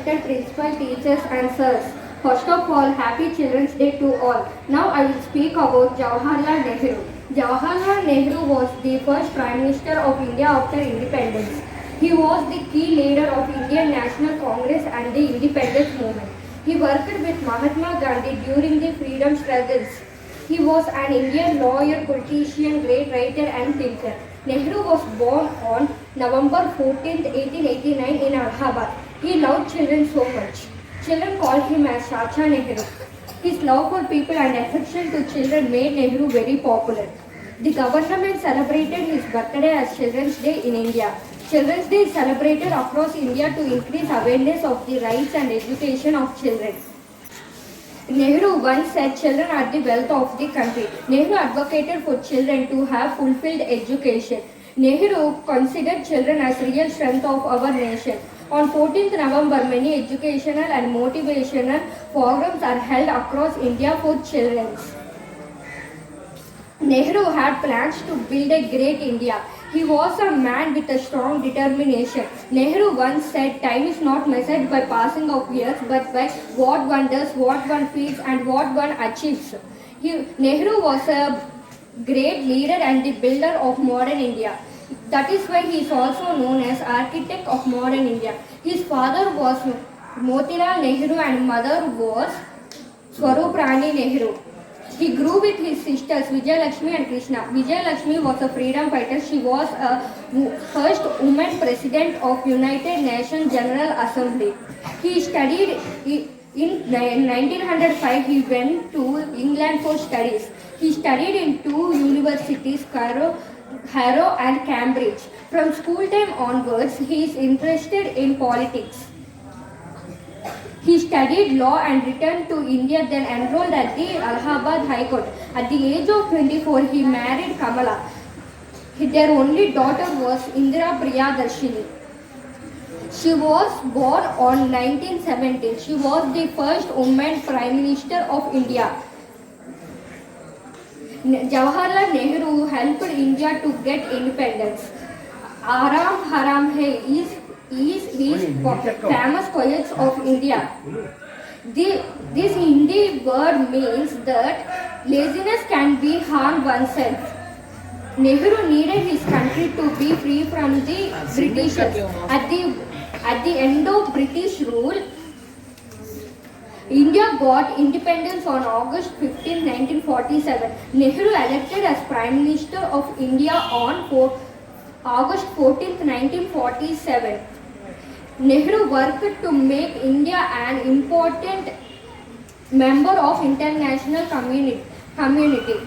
respected principal, teachers and sirs. First of all, happy Children's Day to all. Now I will speak about Jawaharlal Nehru. Jawaharlal Nehru was the first Prime Minister of India after independence. He was the key leader of Indian National Congress and the independence movement. He worked with Mahatma Gandhi during the freedom struggles. He was an Indian lawyer, politician, great writer and thinker. Nehru was born on November 14, 1889 in Allahabad. He loved children so much. Children called him as Chacha Nehru. His love for people and affection to children made Nehru very popular. The government celebrated his birthday as Children's Day in India. Children's Day is celebrated across India to increase awareness of the rights and education of children. Nehru once said children are the wealth of the country. Nehru advocated for children to have fulfilled education. Nehru considered children as real strength of our nation. On 14th November, many educational and motivational programs are held across India for children. Nehru had plans to build a great India. He was a man with a strong determination. Nehru once said, time is not measured by passing of years, but by what one does, what one feels, and what one achieves. Nehru was a great leader and the builder of modern India. That is why he is also known as architect of modern India. His father was Motilal Nehru and mother was Swarup Rani Nehru. He grew with his sisters Vijayalakshmi and Krishna. Vijayalakshmi was a freedom fighter. She was a first woman president of United Nations General Assembly. He studied in 1905. He went to England for studies. He studied in two universities, Harrow and Cambridge. From school time onwards, he is interested in politics. He studied law and returned to India, then enrolled at the Allahabad High Court. At the age of 24, he married Kamala. Their only daughter was Indira Priyadarshini. She was born on 1917. She was the first woman Prime Minister of India. Jawaharlal Nehru helped India to get independence. Aram Haram Hai is famous poets of India. This Hindi word means that laziness can be harm oneself. Nehru needed his country to be free from the Britishers. At the end of British rule, India got independence on August 15, 1947. Nehru elected as Prime Minister of India on August 14, 1947. Nehru worked to make India an important member of international community.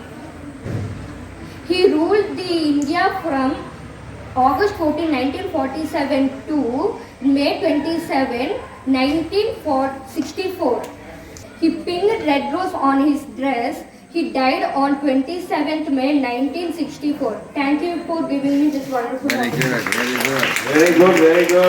He ruled the India from August 14, 1947 to May 27, 1964. He pinned red rose on his dress. He died on 27th May 1964. Thank you for giving me this wonderful opportunity. Very good, very good.